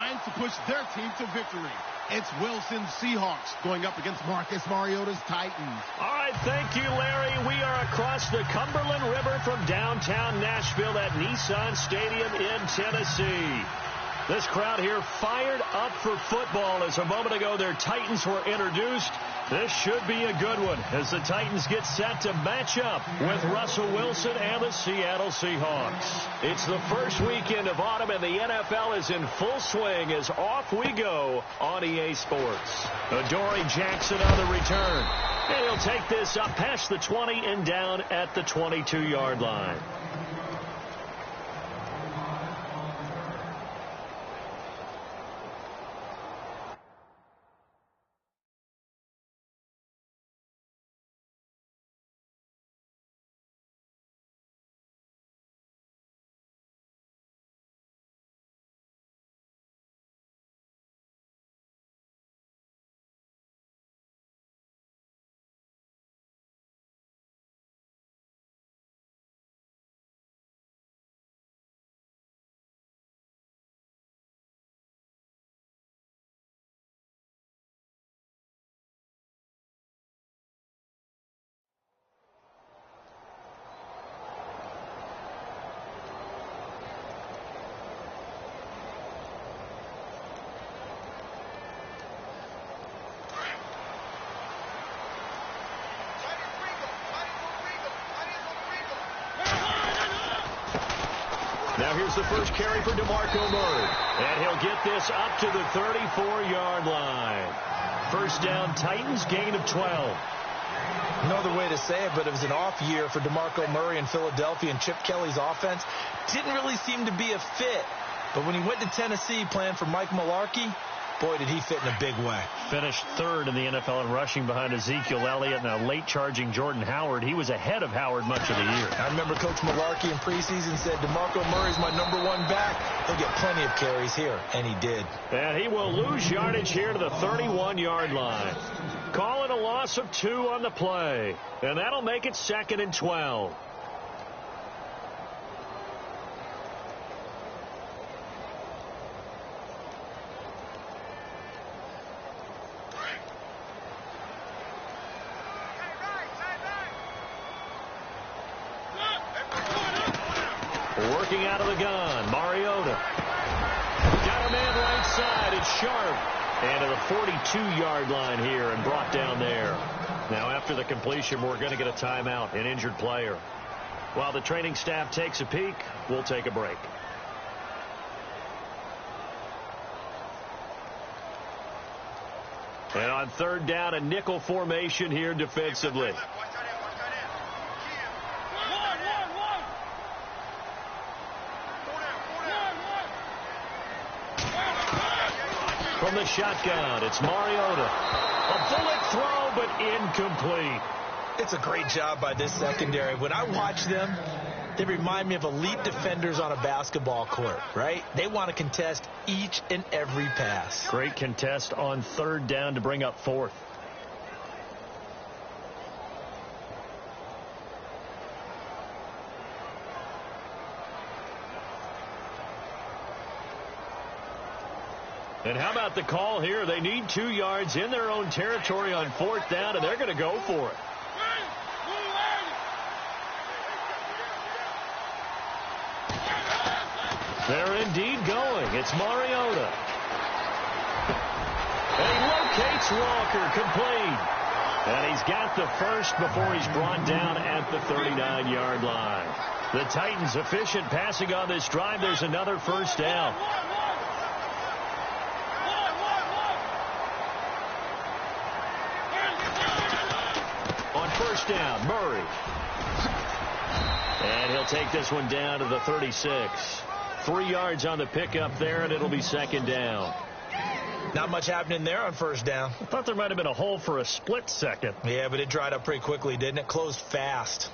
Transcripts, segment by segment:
trying to push their team to victory. It's Wilson's Seahawks going up against Marcus Mariota's Titans. All right, thank you, Larry. We are across the Cumberland River from downtown Nashville at Nissan Stadium in Tennessee. This crowd here fired up for football as a moment ago their Titans were introduced. This should be a good one as the Titans get set to match up with Russell Wilson and the Seattle Seahawks. It's the first weekend of autumn and the NFL is in full swing as off we go on EA Sports. Adoree Jackson on the return. And he'll take this up past the 20 and down at the 22-yard line. Now here's the first carry for DeMarco Murray. And he'll get this up to the 34-yard line. First down, Titans, gain of 12. No other way to say it, but it was an off year for DeMarco Murray in Philadelphia, and Chip Kelly's offense didn't really seem to be a fit. But when he went to Tennessee playing for Mike Mularkey, boy, did he fit in a big way. Finished third in the NFL in rushing behind Ezekiel Elliott and a late-charging Jordan Howard. He was ahead of Howard much of the year. I remember Coach Mularkey in preseason said, DeMarco Murray's my #1 back. He'll get plenty of carries here, and he did. And he will lose yardage here to the 31-yard line. Calling a loss of 2 on the play. And that'll make it 2nd and 12. Working out of the gun, Mariota. Got a man right side, it's Sharp. And to the 42-yard line here and brought down there. Now after the completion, we're going to get a timeout, an injured player. While the training staff takes a peek, we'll take a break. And on third down, a nickel formation here defensively. From the shotgun, it's Mariota. A bullet throw, but incomplete. It's a great job by this secondary. When I watch them, they remind me of elite defenders on a basketball court, right? They want to contest each and every pass. Great contest on third down to bring up fourth. And how about the call here? They need 2 yards in their own territory on fourth down, and they're going to go for it. They're indeed going. It's Mariota. And he locates Walker, complete. And he's got the first before he's brought down at the 39-yard line. The Titans efficient passing on this drive. There's another first down. First down, Murray. And he'll take this one down to the 36. 3 yards on the pickup there, and it'll be second down. Not much happening there on first down. I thought there might have been a hole for a split second. Yeah, but it dried up pretty quickly, didn't it? Closed fast.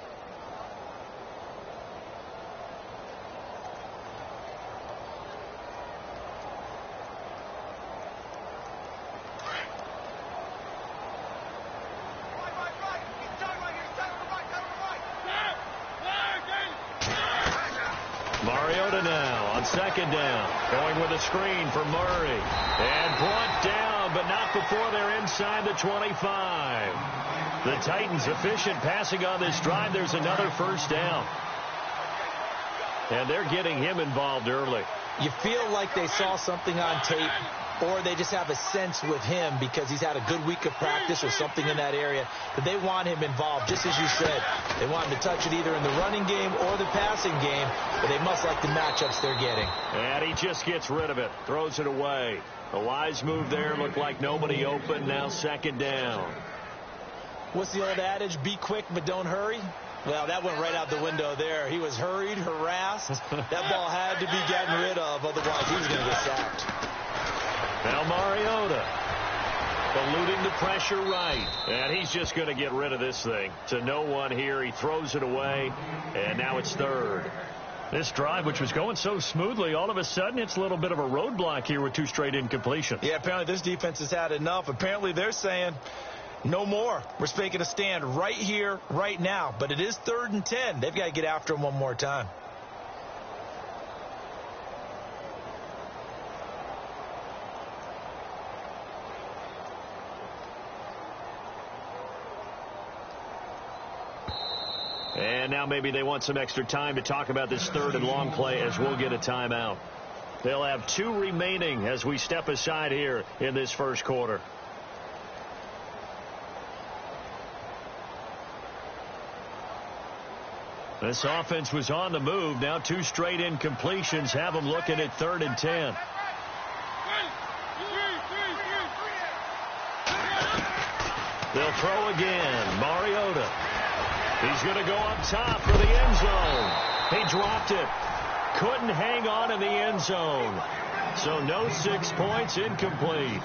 Mariota now On second down, going with a screen for Murray. And brought down, but not before they're inside the 25. The Titans efficient passing on this drive. There's another first down. And they're getting him involved early. You feel like they saw something on tape, or they just have a sense with him because he's had a good week of practice or something in that area that they want him involved. Just as you said, they want him to touch it either in the running game or the passing game, but they must like the matchups they're getting. And he just gets rid of it, throws it away. A wise move there, looked like nobody open. Now second down. What's the old adage? Be quick, but don't hurry. Well, that went right out the window there. He was hurried, harassed. That ball had to be gotten rid of, otherwise he was going to get sacked. Now Mariota eluding the pressure right. And he's just going to get rid of this thing. To no one here. He throws it away. And now it's third. This drive, which was going so smoothly, all of a sudden it's a little bit of a roadblock here with 2 straight incompletions. Yeah, apparently this defense has had enough. Apparently they're saying no more. We're making a stand right here, right now. But it is 3rd and 10. They've got to get after him one more time. And now maybe they want some extra time to talk about this 3rd and long play as we'll get a timeout. They'll have 2 remaining as we step aside here in this first quarter. This offense was on the move. Now 2 straight incompletions have them looking at 3rd and 10. They'll throw again. Mariota. He's going to go up top for the end zone. He dropped it. Couldn't hang on in the end zone. So no 6 points, incomplete.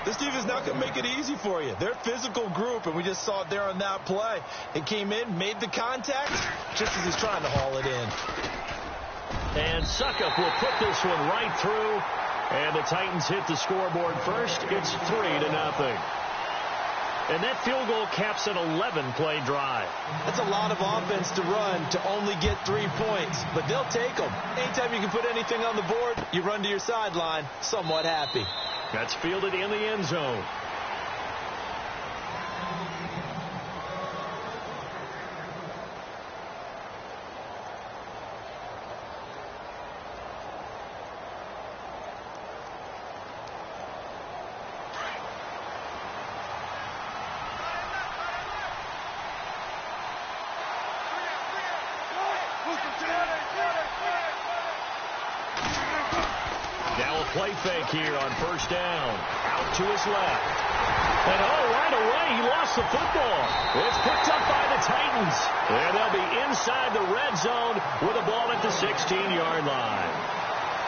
This defense is not going to make it easy for you. They're a physical group, and we just saw it there on that play. It came in, made the contact, just as he's trying to haul it in. And Suckup will put this one right through. And the Titans hit the scoreboard first. It's 3-0. And that field goal caps an 11-play drive. That's a lot of offense to run to only get 3 points, but they'll take them. Anytime you can put anything on the board, you run to your sideline, somewhat happy. That's fielded in the end zone. Play fake here on first down. Out to his left. And right away he lost the football. It's picked up by the Titans. And they'll be inside the red zone with a ball at the 16-yard line.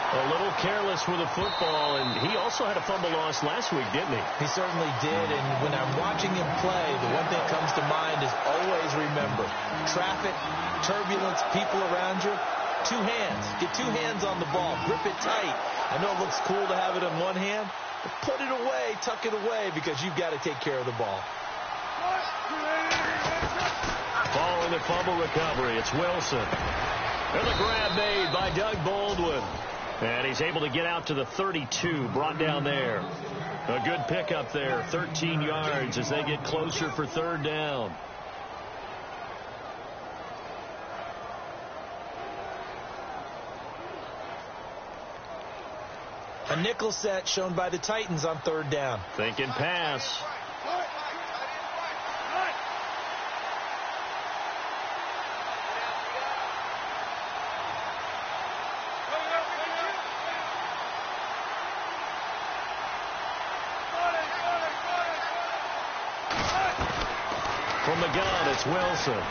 A little careless with the football, and he also had a fumble loss last week, didn't he? He certainly did, and when I'm watching him play, the one thing that comes to mind is always remember, traffic, turbulence, people around you, 2 hands. Get 2 hands on the ball. Grip it tight. I know it looks cool to have it in one hand, but put it away, tuck it away, because you've got to take care of the ball. Following the fumble recovery, it's Wilson. And the grab made by Doug Baldwin. And he's able to get out to the 32, brought down there. A good pickup there, 13 yards as they get closer for 3rd down. A nickel set shown by the Titans on 3rd down. Thinking pass. From the gun, it's Wilson.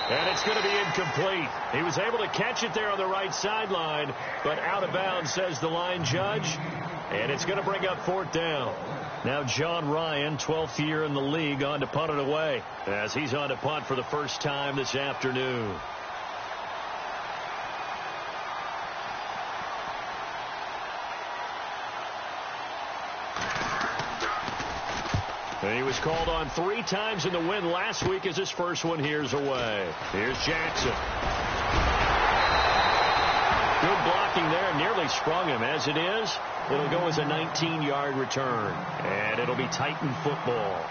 And it's going to be incomplete. He was able to catch it there on the right sideline, but out of bounds, says the line judge. And it's going to bring up 4th down. Now John Ryan, 12th year in the league, on to punt it away, as he's on to punt for the first time this afternoon. And he was called on 3 times in the win last week as his first one here's away. Here's Jackson. Good blocking there. Nearly sprung him. As it is, it'll go as a 19-yard return. And it'll be Titan football.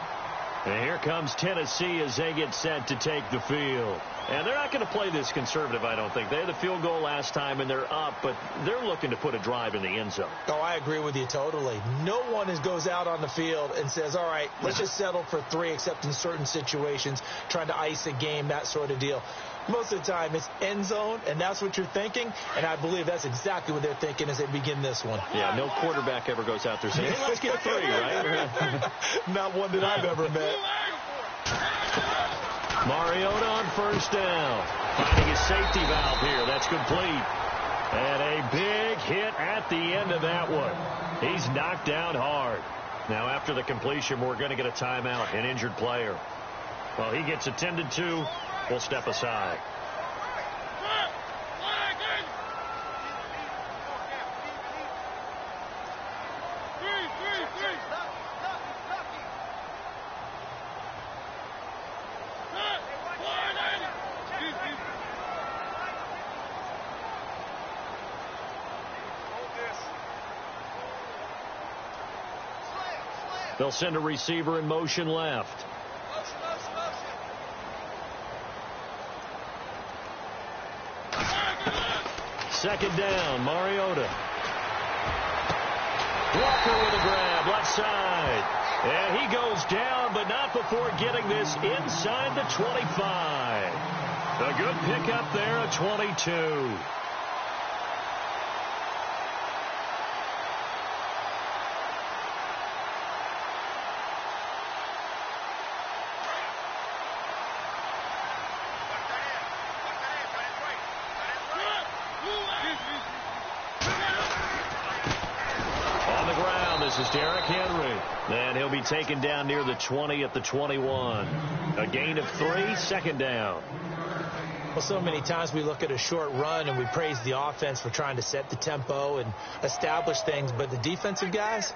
And here comes Tennessee as they get set to take the field. And they're not going to play this conservative, I don't think. They had the field goal last time, and they're up, but they're looking to put a drive in the end zone. Oh, I agree with you totally. No one goes out on the field and says, all right, let's just settle for 3, except in certain situations, trying to ice a game, that sort of deal. Most of the time, it's end zone, and that's what you're thinking, and I believe that's exactly what they're thinking as they begin this one. Yeah, no quarterback ever goes out there saying, hey, let's get 3, right? Not one that I've ever met. Mariota on first down. Finding his safety valve here. That's complete. And a big hit at the end of that one. He's knocked down hard. Now, after the completion, we're going to get a timeout, an injured player. Well, he gets attended to. We'll step aside. They'll send a receiver in motion left. Second down, Mariota. Walker with a grab, left side. And he goes down, but not before getting this inside the 25. A good pickup there at 22. This is Derrick Henry. And he'll be taken down near the 20 at the 21. A gain of 3, second down. Well, so many times we look at a short run and we praise the offense for trying to set the tempo and establish things. But the defensive guys,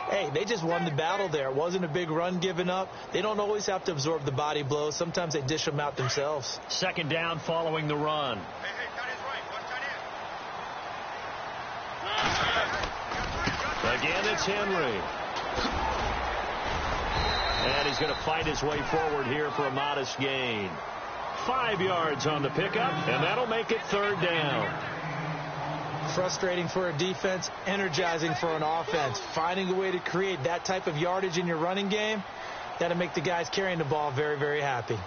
hey, they just won the battle there. It wasn't a big run given up. They don't always have to absorb the body blows. Sometimes they dish them out themselves. Second down following the run. Again, it's Henry. And he's going to fight his way forward here for a modest gain. 5 yards on the pickup, and that'll make it third down. Frustrating for a defense, energizing for an offense. Finding a way to create that type of yardage in your running game, that'll make the guys carrying the ball very, very happy.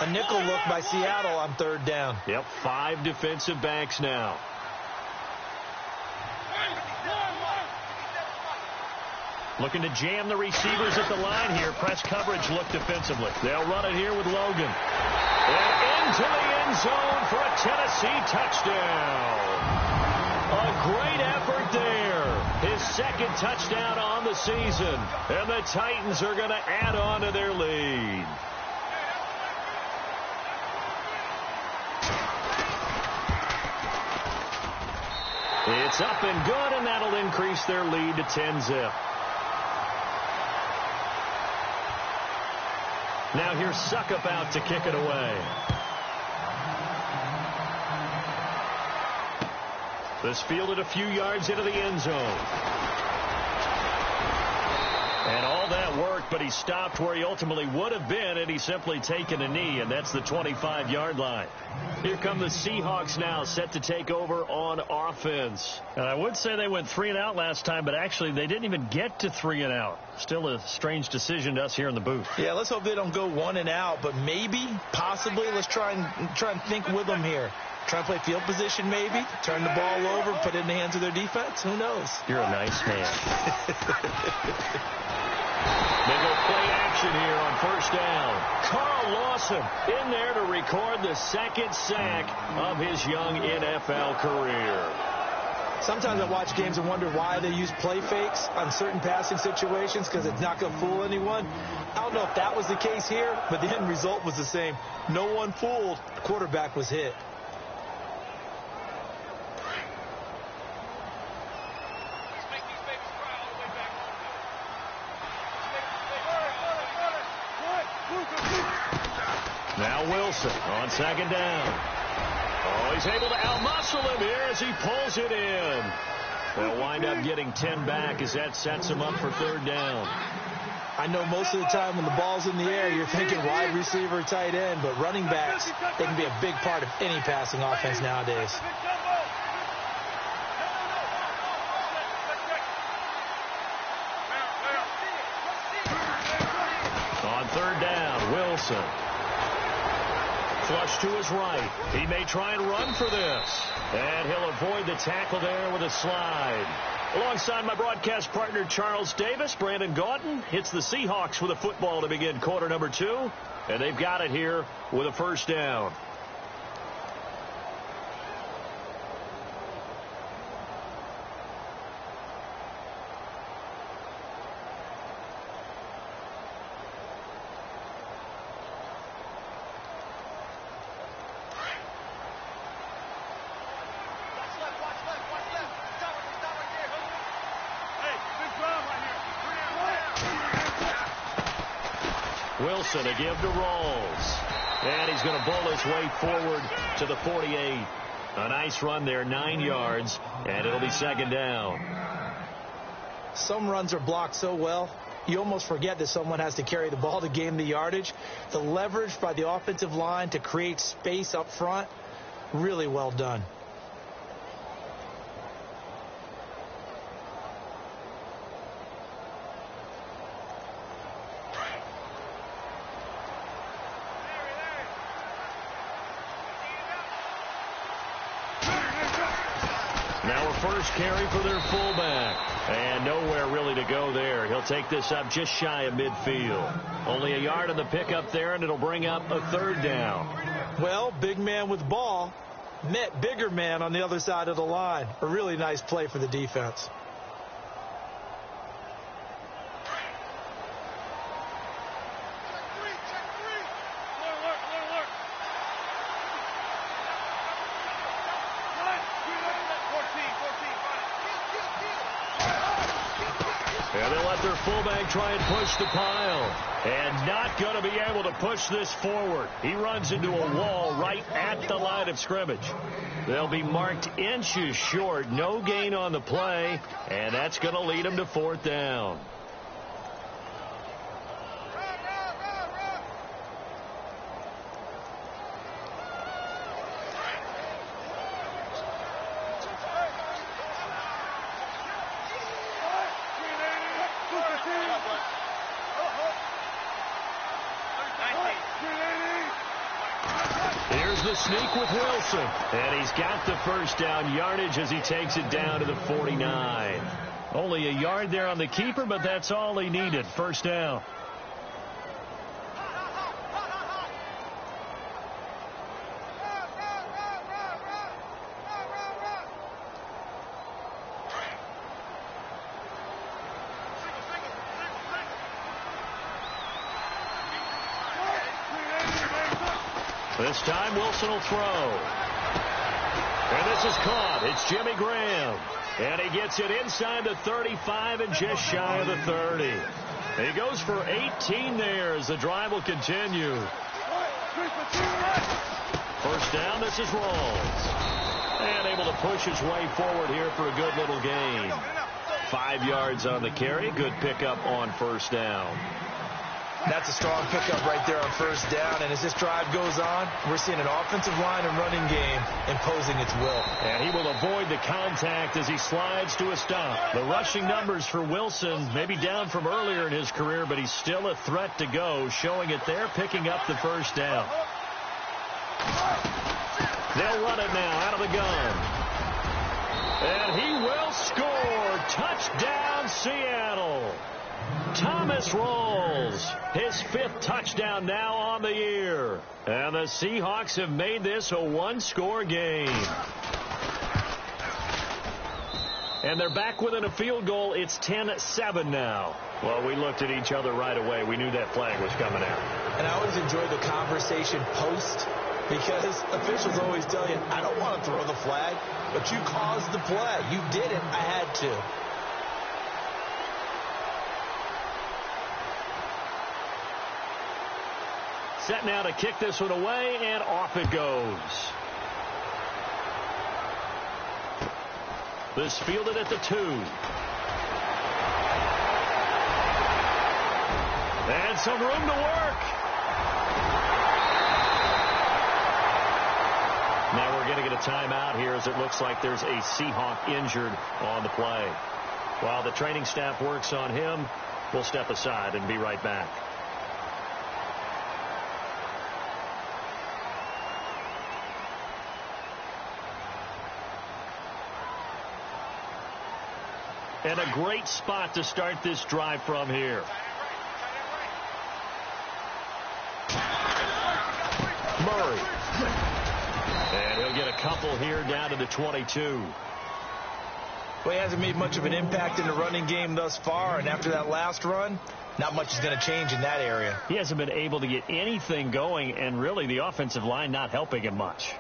A nickel look by Seattle on third down. Yep, 5 defensive backs now. Looking to jam the receivers at the line here. Press coverage look defensively. They'll run it here with Logan. And into the end zone for a Tennessee touchdown. A great effort there. His second touchdown on the season. And the Titans are going to add on to their lead. It's up and good, and that'll increase their lead to 10-zip. Now here's Suckup out to kick it away. This fielded a few yards into the end zone. And all that worked, but he stopped where he ultimately would have been had he simply taken a knee, and that's the 25-yard line. Here come the Seahawks now, set to take over on offense. And I would say they went 3 and out last time, but actually they didn't even get to 3 and out. Still a strange decision to us here in the booth. Yeah, let's hope they don't go 1 and out, but maybe, possibly, let's try and think with them here. Try to play field position maybe, turn the ball over, put it in the hands of their defense. Who knows? You're a nice man. They go play action here on first down. Carl Lawson in there to record the second sack of his young NFL career. Sometimes I watch games and wonder why they use play fakes on certain passing situations, because it's not going to fool anyone. I don't know if that was the case here, but the end result was the same. No one fooled. The quarterback was hit. Now Wilson on second down. Oh, he's able to outmuscle him here as he pulls it in. They'll wind up getting 10 back as that sets him up for third down. I know most of the time when the ball's in the air, you're thinking wide receiver, tight end, but running backs, they can be a big part of any passing offense nowadays. On third down, Wilson. Flush to his right. He may try and run for this. And he'll avoid the tackle there with a slide. Alongside my broadcast partner, Charles Davis, Brandon Gaudin hits the Seahawks with a football to begin quarter number 2. And they've got it here with a first down. Wilson a give to Rolls. And he's going to bowl his way forward to the 48. A nice run there, 9 yards, and it'll be second down. Some runs are blocked so well, you almost forget that someone has to carry the ball to gain the yardage. The leverage by the offensive line to create space up front, really well done. First carry for their fullback. And nowhere really to go there. He'll take this up just shy of midfield. Only a yard on the pickup there, and it'll bring up a third down. Well, big man with ball met bigger man on the other side of the line. A really nice play for the defense. And they'll let their fullback try and push the pile. And not going to be able to push this forward. He runs into a wall right at the line of scrimmage. They'll be marked inches short. No gain on the play. And that's going to lead them to fourth down. Here's the sneak with Wilson. And he's got the first down yardage as he takes it down to the 49. Only a yard there on the keeper, but that's all he needed. First down. This time Wilson will throw. And this is caught. It's Jimmy Graham. And he gets it inside the 35 and just shy of the 30. He goes for 18 there as the drive will continue. First down, this is Rolls. And able to push his way forward here for a good little gain. 5 yards on the carry. Good pickup on first down. That's a strong pickup right there on first down. And as this drive goes on, we're seeing an offensive line and running game imposing its will. And he will avoid the contact as he slides to a stop. The rushing numbers for Wilson may be down from earlier in his career, but he's still a threat to go, showing it there, picking up the first down. They'll run it now out of the gun. And he will score. Touchdown, Seattle. Thomas Rolls, his 5th touchdown now on the year. And the Seahawks have made this a one-score game. And they're back within a field goal. It's 10-7 now. Well, we looked at each other right away. We knew that flag was coming out. And I always enjoy the conversation post, because officials always tell you, I don't want to throw the flag, but you caused the play. You did it. I had to. set now to kick this one away, and off it goes. This fielded at the 2. And some room to work. Now we're going to get a timeout here as it looks like there's a Seahawk injured on the play. While the training staff works on him, we'll step aside and be right back. And a great spot to start this drive from here. Murray. And he'll get a couple here down to the 22. Well, he hasn't made much of an impact in the running game thus far, and after that last run, not much is going to change in that area. He hasn't been able to get anything going, and really the offensive line not helping him much.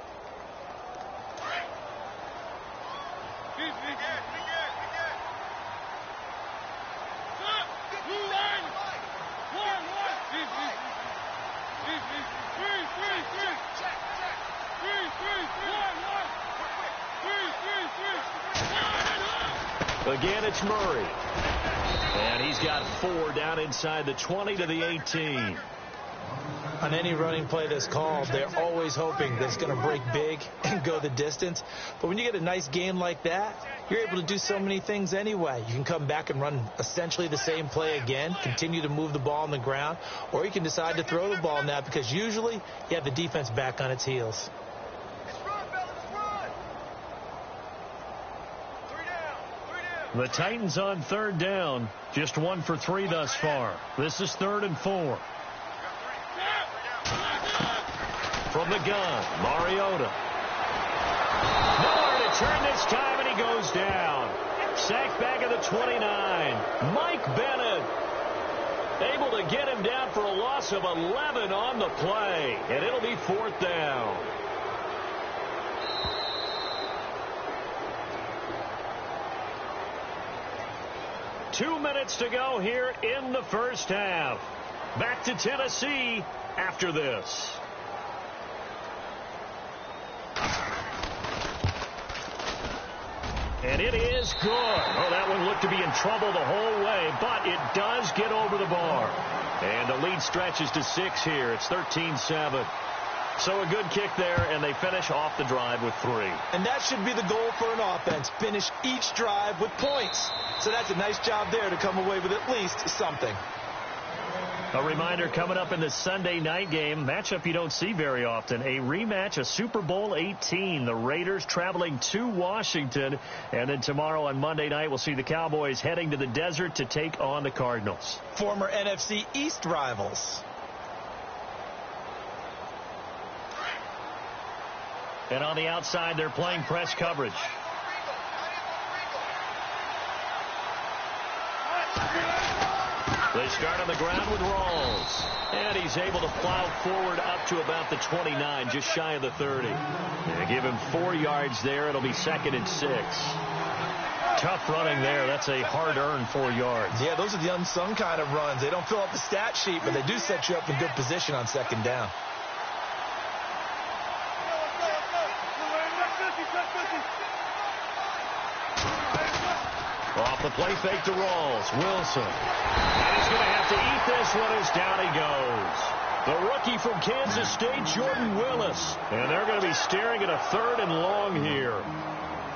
Again, it's Murray. And he's got 4 down inside the 20 to the 18. On any running play that's called, they're always hoping that it's going to break big and go the distance. But when you get a nice game like that, you're able to do so many things anyway. You can come back and run essentially the same play again, continue to move the ball on the ground, or you can decide to throw the ball now because usually you have the defense back on its heels. The Titans on 3rd down, just 1 for 3 thus far. This is 3rd and 4. From the gun, Mariota. Nowhere to turn this time, and he goes down. Sacked back at the 29. Mike Bennett able to get him down for a loss of 11 on the play, and it'll be 4th down. Two minutes to go here in the first half. Back to Tennessee after this. And it is good. Oh, that one looked to be in trouble the whole way, but it does get over the bar. And the lead stretches to 6 here. It's 13-7. So a good kick there, and they finish off the drive with 3. And that should be the goal for an offense. Finish each drive with points. So that's a nice job there to come away with at least something. A reminder coming up in the Sunday night game, matchup you don't see very often, a rematch of Super Bowl 18. The Raiders traveling to Washington. And then tomorrow on Monday night, we'll see the Cowboys heading to the desert to take on the Cardinals. Former NFC East rivals. And on the outside, they're playing press coverage. They start on the ground with Rawls. And he's able to plow forward up to about the 29, just shy of the 30. They give him 4 yards there. It'll be 2nd and 6. Tough running there. That's a hard-earned 4 yards. Yeah, those are the unsung kind of runs. They don't fill up the stat sheet, but they do set you up in good position on 2nd down. Off the play fake to Rawls. Wilson. And he's going to have to eat this one as down he goes. The rookie from Kansas State, Jordan Willis. And they're going to be staring at a 3rd and long here.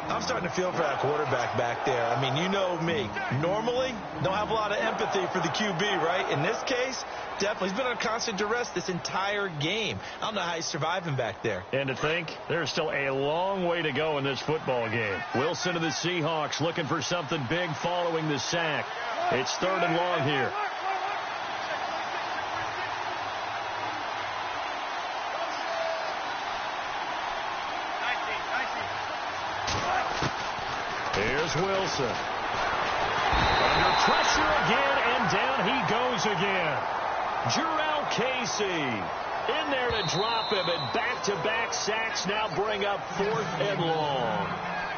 I'm starting to feel for that quarterback back there. I mean, you know me. Normally, don't have a lot of empathy for the QB, right? In this case, definitely. He's been under constant duress this entire game. I don't know how he's surviving back there. And to think, there's still a long way to go in this football game. Wilson of the Seahawks looking for something big following the sack. It's 3rd and long here. Here's Wilson. Under pressure again, and down he goes again. Jarrell Casey in there to drop him, and back-to-back sacks now bring up 4th and long.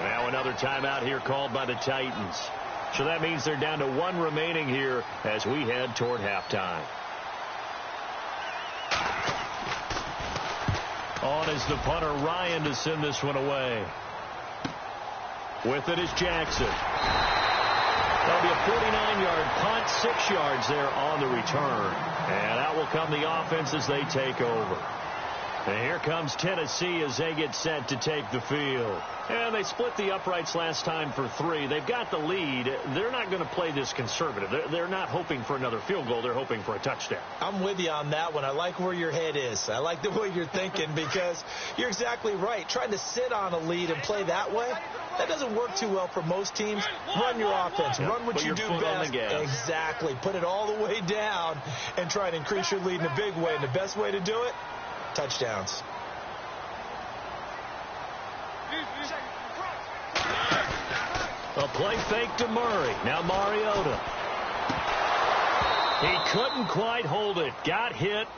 Now another timeout here called by the Titans. So that means they're down to 1 remaining here as we head toward halftime. On is the punter, Ryan, to send this one away. With it is Jackson. That'll be a 49-yard punt, 6 yards there on the return. And out will come the offense as they take over. And here comes Tennessee as they get set to take the field. And they split the uprights last time for 3. They've got the lead. They're not going to play this conservative. They're not hoping for another field goal. They're hoping for a touchdown. I'm with you on that one. I like where your head is. I like the way you're thinking because you're exactly right. Trying to sit on a lead and play that way, that doesn't work too well for most teams. Run your offense. Run what you do best. Exactly. Put it all the way down and try to increase your lead in a big way. And the best way to do it, touchdowns. A play fake to Murray. Now Mariota. He couldn't quite hold it. Got hit.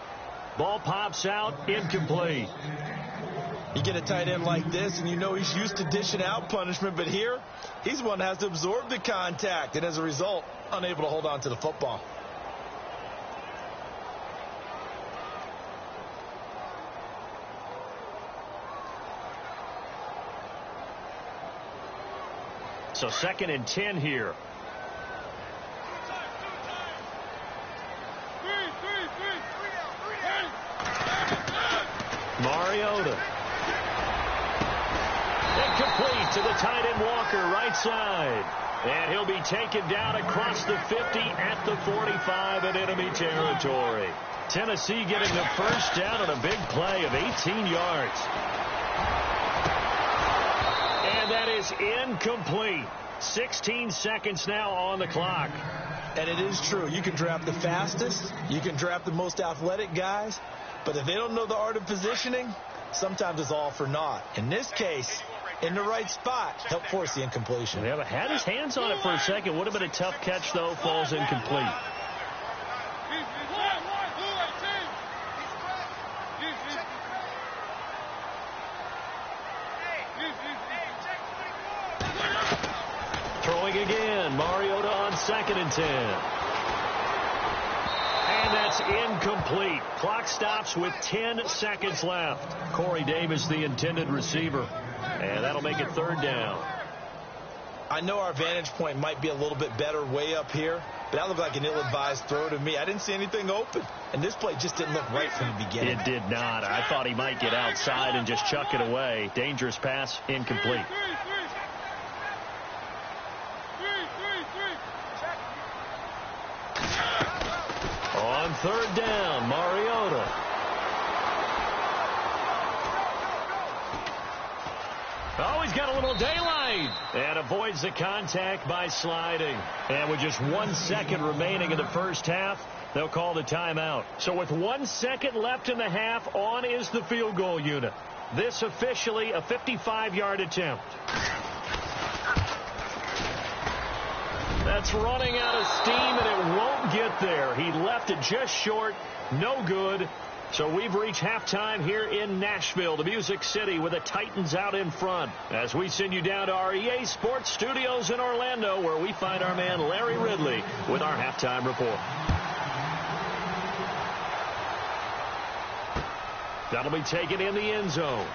Ball pops out. Incomplete. You get a tight end like this, and you know he's used to dishing out punishment, but here, he's one that has to absorb the contact, and as a result, unable to hold on to the football. So 2nd and 10 here. Mariota. Incomplete to the tight end Walker, right side. And he'll be taken down across the 50 at the 45 in enemy territory. Tennessee getting the first down on a big play of 18 yards. And that is incomplete. 16 seconds now on the clock. And it is true. You can draft the fastest. You can draft the most athletic guys. But if they don't know the art of positioning, sometimes it's all for naught. In this case, in the right spot, help force the incompletion. Yeah, but had his hands on it for a second. Would have been a tough catch, though. Falls incomplete. Throwing again. Mariota on 2nd and 10. And that's incomplete. Clock stops with 10 seconds left. Corey Davis, the intended receiver. And that'll make it 3rd down. I know our vantage point might be a little bit better way up here, but that looked like an ill-advised throw to me. I didn't see anything open, and this play just didn't look right from the beginning. It did not. I thought he might get outside and just chuck it away. Dangerous pass, incomplete. On 3rd down, Mariota. Oh, he's got a little daylight and avoids the contact by sliding. And with just 1 second remaining in the first half, they'll call the timeout. So with 1 second left in the half, on is the field goal unit. This officially a 55-yard attempt. That's running out of steam, and it won't get there. He left it just short. No good. So we've reached halftime here in Nashville, the Music City, with the Titans out in front. As we send you down to our EA Sports Studios in Orlando, where we find our man Larry Ridley with our halftime report. That'll be taken in the end zone.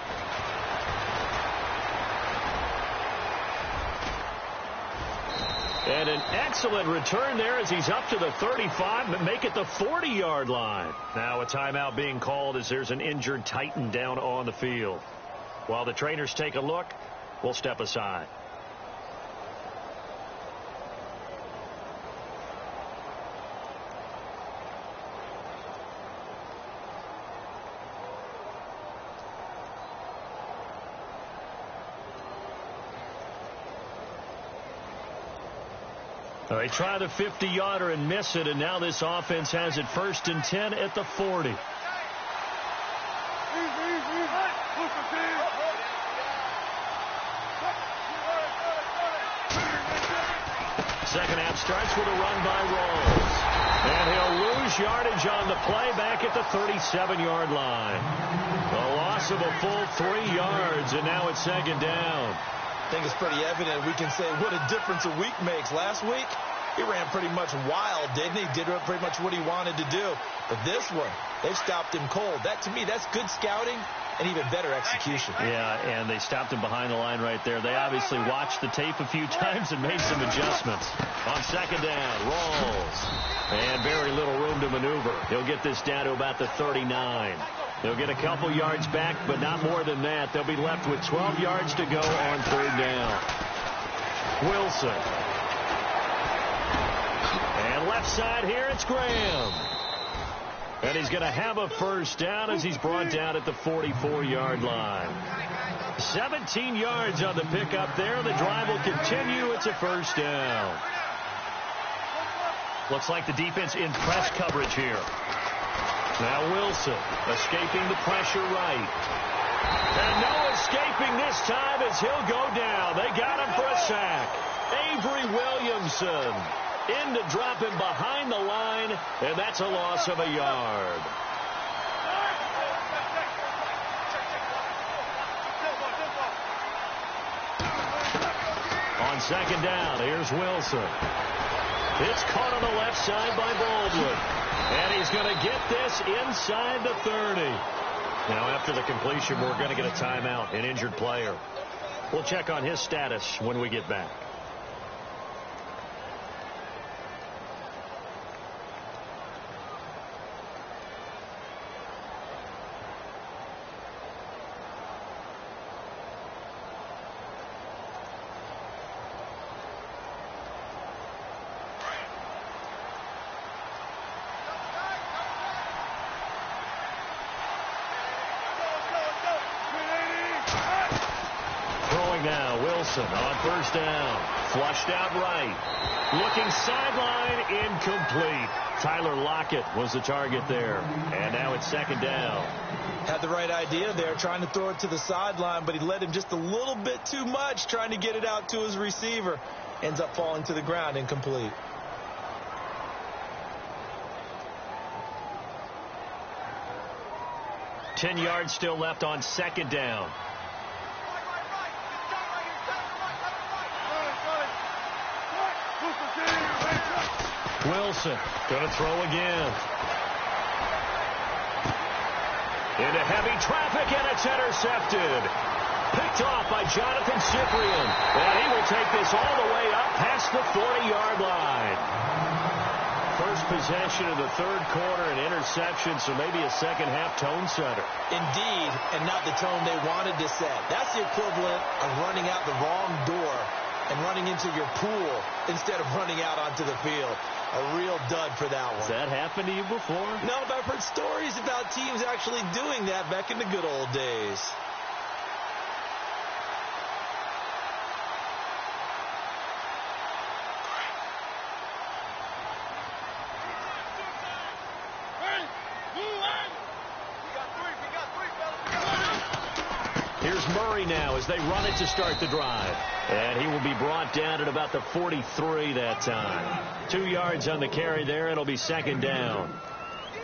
And an excellent return there as he's up to the 35, but make it the 40-yard line. Now a timeout being called as there's an injured Titan down on the field. While the trainers take a look, we'll step aside. They try the 50-yarder and miss it, and now this offense has it 1st and 10 at the 40. Second half starts with a run by Rawls. And he'll lose yardage on the play back at the 37-yard line. A loss of a full 3 yards, and now it's 2nd down. I think it's pretty evident. We can say what a difference a week makes. Last week, he ran pretty much wild, didn't he? Did pretty much what he wanted to do. But this one, they stopped him cold. That, to me, that's good scouting and even better execution. Yeah, and they stopped him behind the line right there. They obviously watched the tape a few times and made some adjustments. On second down, rolls. And very little room to maneuver. He'll get this down to about the 39. They'll get a couple yards back, but not more than that. They'll be left with 12 yards to go on third down. Wilson. And left side here, it's Graham. And he's going to have a first down as he's brought down at the 44-yard line. 17 yards on the pickup there. The drive will continue. It's a first down. Looks like the defense in press coverage here. Now Wilson escaping the pressure right. And no escaping this time as he'll go down. They got him for a sack. Avery Williamson in to drop him behind the line, and that's a loss of a yard. On second down, here's Wilson. It's caught on the left side by Baldwin. And he's going to get this inside the 30. Now, after the completion, we're going to get a timeout, an injured player. We'll check on his status when we get back. Now, Wilson on first down. Flushed out right. Looking sideline, incomplete. Tyler Lockett was the target there. And now it's second down. Had the right idea there, trying to throw it to the sideline, but he led him just a little bit too much, trying to get it out to his receiver. Ends up falling to the ground, incomplete. Ten yards still left on second down. Wilson going to throw again. Into heavy traffic, and it's intercepted. Picked off by Jonathan Cyprian. And he will take this all the way up past the 40-yard line. First possession of the third quarter, an interception, so maybe a second-half tone setter. Indeed, and not the tone they wanted to set. That's the equivalent of running out the wrong door and running into your pool instead of running out onto the field. A real dud for that one. Has that happened to you before? No, but I've heard stories about teams actually doing that back in the good old days. Here's Murray now as they run it to start the drive. And he will be brought down at about the 43 that time. 2 yards on the carry there. It'll be second down.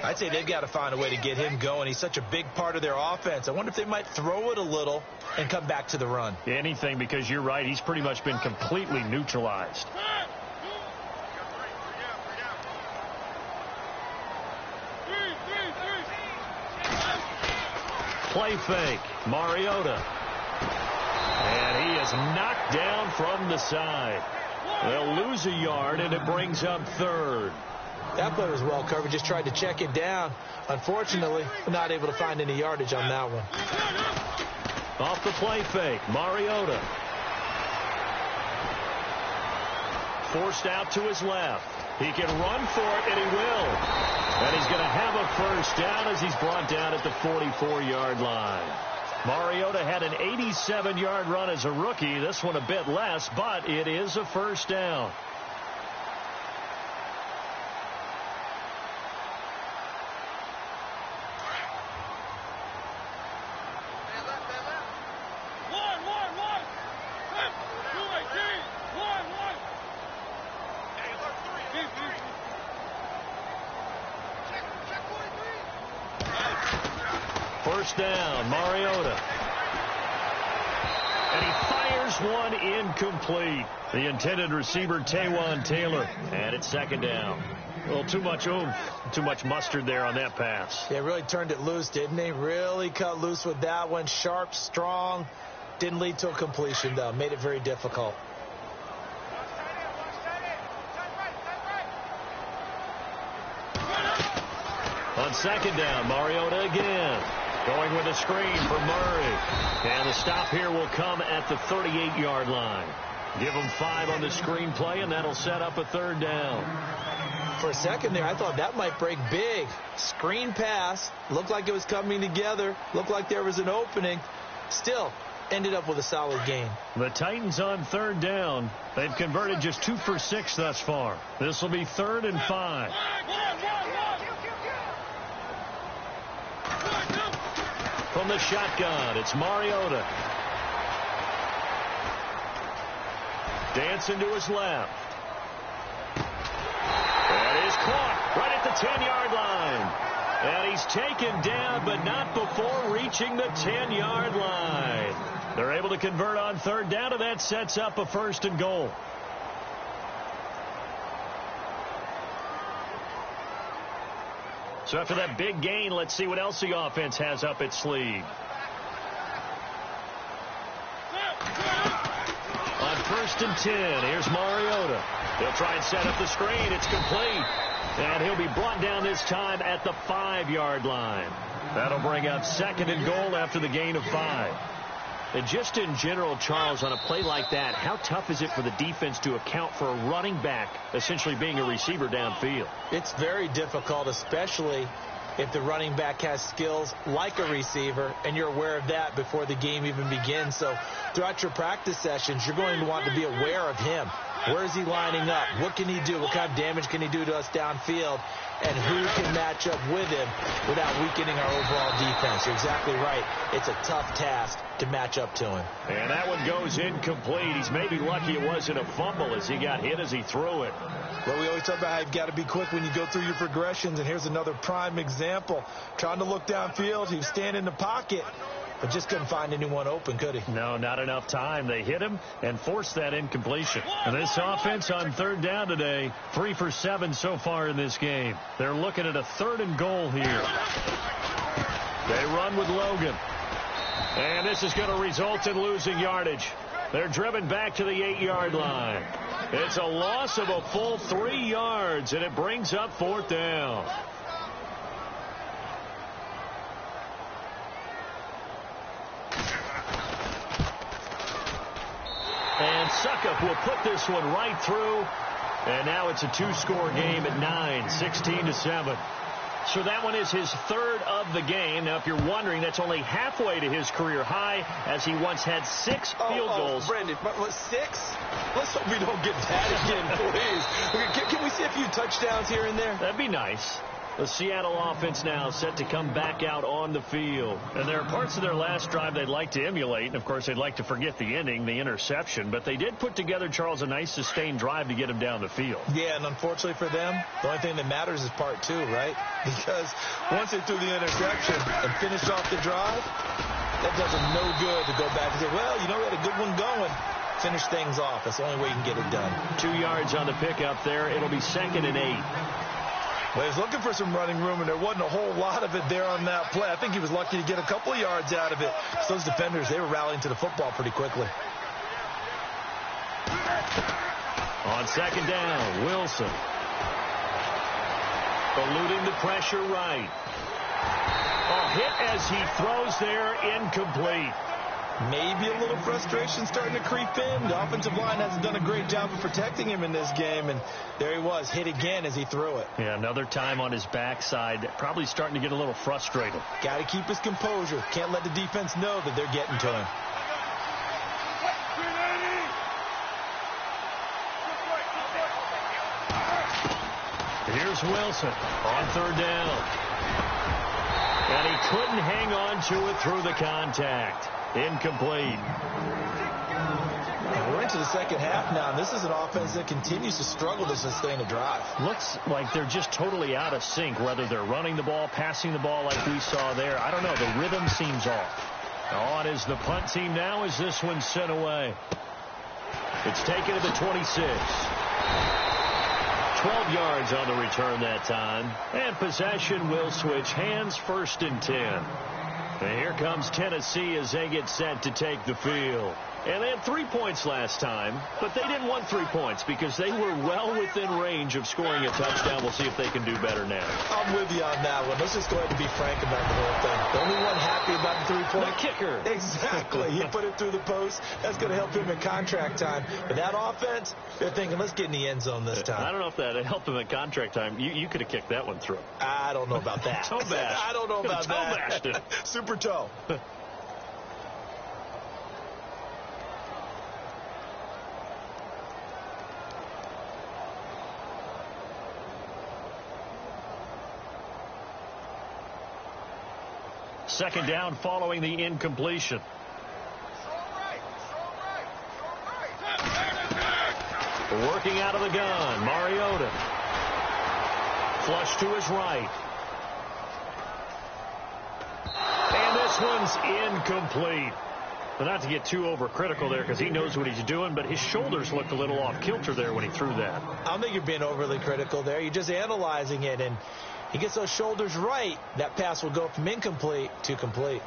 I'd say they've got to find a way to get him going. He's such a big part of their offense. I wonder if they might throw it a little and come back to the run. Anything, because you're right. He's pretty much been completely neutralized. Play fake. Mariota. And he is knocked down from the side. They'll lose a yard, and it brings up third. That play was well covered. Just tried to check it down. Unfortunately, not able to find any yardage on that one. Off the play fake. Mariota. Forced out to his left. He can run for it, and he will. And he's going to have a first down as he's brought down at the 44-yard line. Mariota had an 87-yard run as a rookie. This one a bit less, but it is a first down. First down, Mariota. And he fires one incomplete. The intended receiver, Taywan Taylor. And it's second down. A little too much oomph, too much mustard there on that pass. Yeah, really turned it loose, didn't he? Really cut loose with that one. Sharp, strong. Didn't lead to a completion, though. Made it very difficult. On second down, Mariota again. Going with a screen for Murray. And the stop here will come at the 38-yard line. Give them 5 on the screen play, and that'll set up a third down. For a second there, I thought that might break big. Screen pass. Looked like it was coming together. Looked like there was an opening. Still, ended up with a solid gain. The Titans on third down. They've converted just 2 for 6 thus far. This will be 3rd and 5. From the shotgun, it's Mariota. Dancing to his left. And he's caught right at the 10-yard line. And he's taken down, but not before reaching the 10-yard line. They're able to convert on third down, and that sets up a 1st and goal. So after that big gain, let's see what else the offense has up its sleeve. On 1st and 10, here's Mariota. He'll try and set up the screen. It's complete. And he'll be brought down this time at the 5-yard line. That'll bring up 2nd and goal after the gain of 5. And just in general, Charles, on a play like that, how tough is it for the defense to account for a running back essentially being a receiver downfield? It's very difficult, especially if the running back has skills like a receiver, and you're aware of that before the game even begins. So throughout your practice sessions, you're going to want to be aware of him. Where is he lining up? What can he do? What kind of damage can he do to us downfield? And who can match up with him without weakening our overall defense? You're exactly right. It's a tough task to match up to him. And that one goes incomplete. He's maybe lucky it wasn't a fumble as he got hit as he threw it. Well, we always talk about how you've got to be quick when you go through your progressions, and here's another prime example. Trying to look downfield, he was standing in the pocket, but just couldn't find anyone open, could he? No, not enough time. They hit him and forced that incompletion. And this offense on third down today, 3 for 7 so far in this game. They're looking at a 3rd and goal here. They run with Logan. And this is going to result in losing yardage. They're driven back to the 8-yard line. It's a loss of a full 3 yards, and it brings up 4th down. And Suckup will put this one right through. And now it's a 2-score game at 9, 16-7. So that one is his 3rd of the game. Now, if you're wondering, that's only halfway to his career high, as he once had 6 field goals. Brandon, but 6? Let's hope we don't get that again, please. Can we see a few touchdowns here and there? That'd be nice. The Seattle offense now set to come back out on the field. And there are parts of their last drive they'd like to emulate. And, of course, they'd like to forget the ending, the interception. But they did put together, Charles, a nice sustained drive to get him down the field. Yeah, and unfortunately for them, the only thing that matters is part 2, right? Because once they threw the interception and finished off the drive, that does them no good to go back and say, well, you know, we had a good one going. Finish things off. That's the only way you can get it done. 2 yards on the pickup there. It'll be 2nd and 8. Well, he was looking for some running room, and there wasn't a whole lot of it there on that play. I think he was lucky to get a couple of yards out of it. So those defenders, they were rallying to the football pretty quickly. On 2nd down, Wilson. Eluding the pressure right. A hit as he throws there, incomplete. Maybe a little frustration starting to creep in. The offensive line hasn't done a great job of protecting him in this game, and there he was, hit again as he threw it. Yeah, another time on his backside, probably starting to get a little frustrated. Got to keep his composure. Can't let the defense know that they're getting to him. Here's Wilson on 3rd down. And he couldn't hang on to it through the contact. Incomplete. We're into the second half now. This is an offense that continues to struggle to sustain a drive. Looks like they're just totally out of sync, whether they're running the ball, passing the ball like we saw there. I don't know. The rhythm seems off. On is the punt team now as this one's sent away. It's taken to the 26. 12 yards on the return that time. And possession will switch hands, 1st and 10. And here comes Tennessee as they get set to take the field. And they had 3 points last time, but they didn't want 3 points because they were well within range of scoring a touchdown. We'll see if they can do better now. I'm with you on that one. Let's just go ahead and be frank about the whole thing. The only one happy about the 3-point. The kicker. Exactly. He put it through the post. That's going to help him in contract time. But that offense, they're thinking, let's get in the end zone this time. I don't know if that helped him in contract time. You could have kicked that one through. I don't know about that. Toe bash. I don't know about toe that. Bashed it. Super toe. Second down following the incompletion. Working out of the gun, Mariota. Flush to his right. And this one's incomplete. But not to get too overcritical there because he knows what he's doing, but his shoulders looked a little off kilter there when he threw that. I don't think you're being overly critical there. You're just analyzing it, and he gets those shoulders right, that pass will go from incomplete to complete.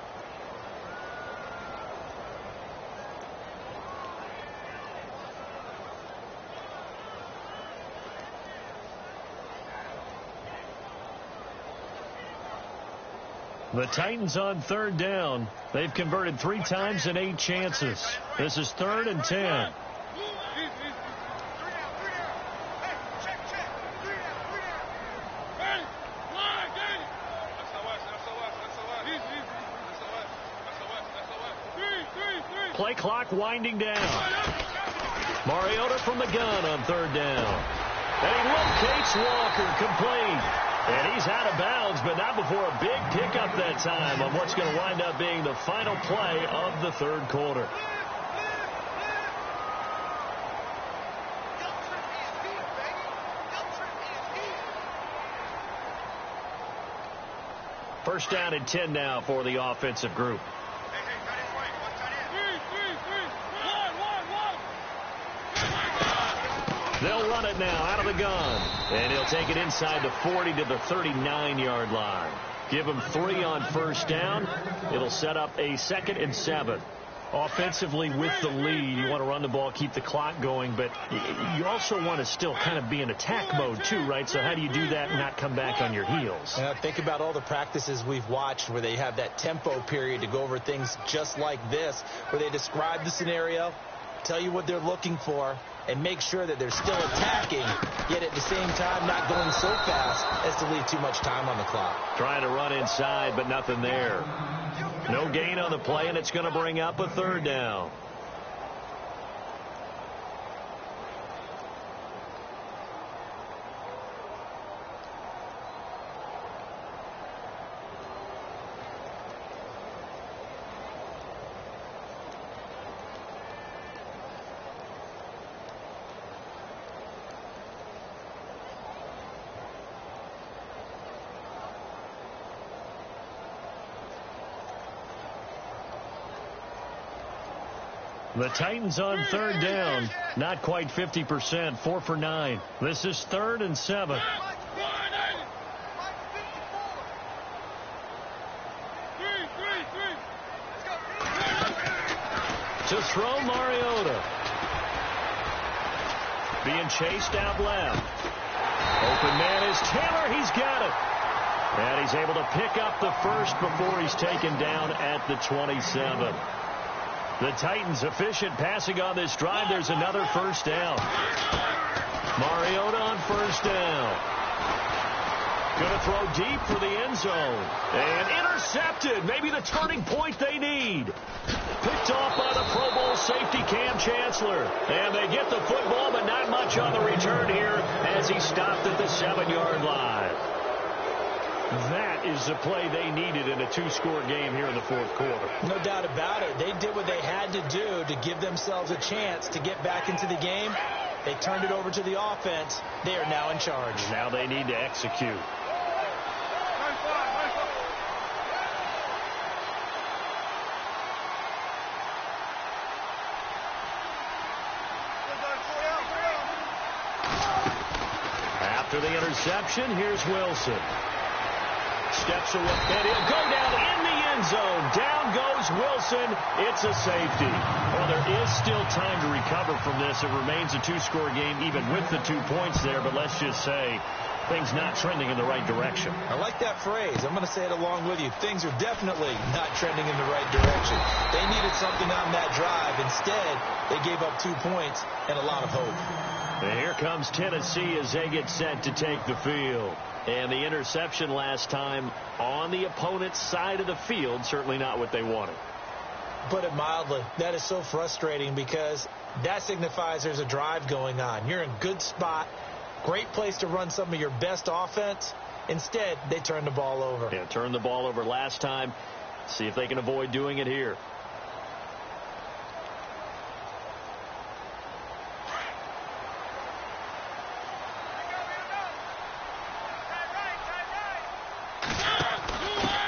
The Titans on 3rd down. They've converted 3 times in 8 chances. This is 3rd and 10. Play clock winding down. Mariota from the gun on 3rd down. And he locates Walker, complete. And he's out of bounds, but not before a big pickup that time on what's going to wind up being the final play of the 3rd quarter. First down and 10 now for the offensive group. They'll run it now out of the gun. And he'll take it inside the 40 to the 39-yard line. Give him 3 on 1st down. It'll set up a 2nd and 7. Offensively with the lead, you want to run the ball, keep the clock going, but you also want to still kind of be in attack mode too, right? So how do you do that and not come back on your heels? Think about all the practices we've watched where they have that tempo period to go over things just like this, where they describe the scenario, tell you what they're looking for, and make sure that they're still attacking, yet at the same time not going so fast as to leave too much time on the clock. Trying to run inside, but nothing there. No gain on the play, and it's going to bring up a 3rd down. The Titans on 3rd down. Not quite 50%. 4 for 9. This is 3rd and 7. To throw, Mariota. Being chased out left. Open man is Taylor. He's got it. And he's able to pick up the first before he's taken down at the 27. The Titans efficient passing on this drive. There's another 1st down. Mariota on 1st down. Going to throw deep for the end zone. And intercepted. Maybe the turning point they need. Picked off by the Pro Bowl safety Cam Chancellor. And they get the football, but not much on the return here as he stopped at the 7-yard line. That is the play they needed in a 2-score game here in the 4th quarter. No doubt about it. They did what they had to do to give themselves a chance to get back into the game. They turned it over to the offense. They are now in charge. Now they need to execute. After the interception, here's Wilson. Steps away, and he'll go down in the end zone. Down goes Wilson. It's a safety. Well, there is still time to recover from this. It remains a two-score game, even with the 2 points there, but let's just say things not trending in the right direction. I like that phrase. I'm going to say it along with you. Things are definitely not trending in the right direction. They needed something on that drive. Instead, they gave up 2 points and a lot of hope. And here comes Tennessee as they get set to take the field. And the interception last time on the opponent's side of the field, certainly not what they wanted. Put it mildly, that is so frustrating because that signifies there's a drive going on. You're in a good spot, great place to run some of your best offense. Instead, they turn the ball over. Yeah, turned the ball over last time. See if they can avoid doing it here.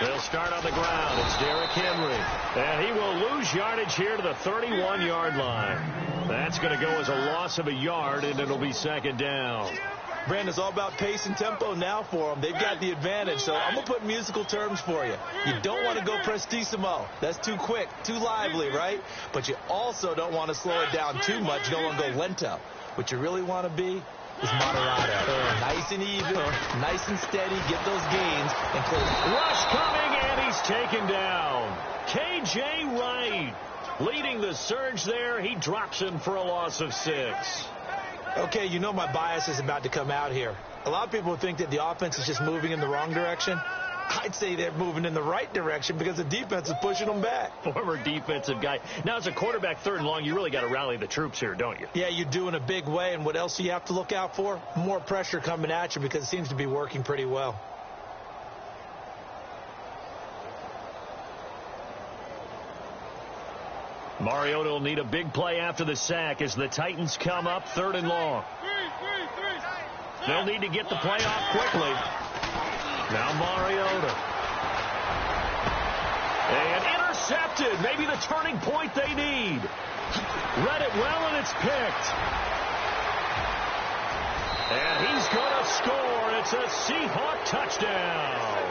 They'll start on the ground. It's Derrick Henry. And he will lose yardage here to the 31-yard line. That's going to go as a loss of a yard, and it'll be second down. Brandon, it's all about pace and tempo now for them. They've got the advantage, so I'm going to put musical terms for you. You don't want to go prestissimo. That's too quick, too lively, right? But you also don't want to slow it down too much. You don't want to go lento. What you really want to be is moderato. Nice and even, nice and steady, get those gains, and close. Rush coming, and he's taken down. K.J. Wright leading the surge there. He drops him for a loss of 6. Okay, you know my bias is about to come out here. A lot of people think that the offense is just moving in the wrong direction. I'd say they're moving in the right direction because the defense is pushing them back. Former defensive guy. Now, as a quarterback, 3rd and long, you really got to rally the troops here, don't you? Yeah, you do in a big way. And what else do you have to look out for? More pressure coming at you because it seems to be working pretty well. Mariota will need a big play after the sack as the Titans come up 3rd and long. They'll need to get the play off quickly. Now Mariota. And intercepted. Maybe the turning point they need. Read it well, and it's picked. And he's going to score. It's a Seahawk touchdown.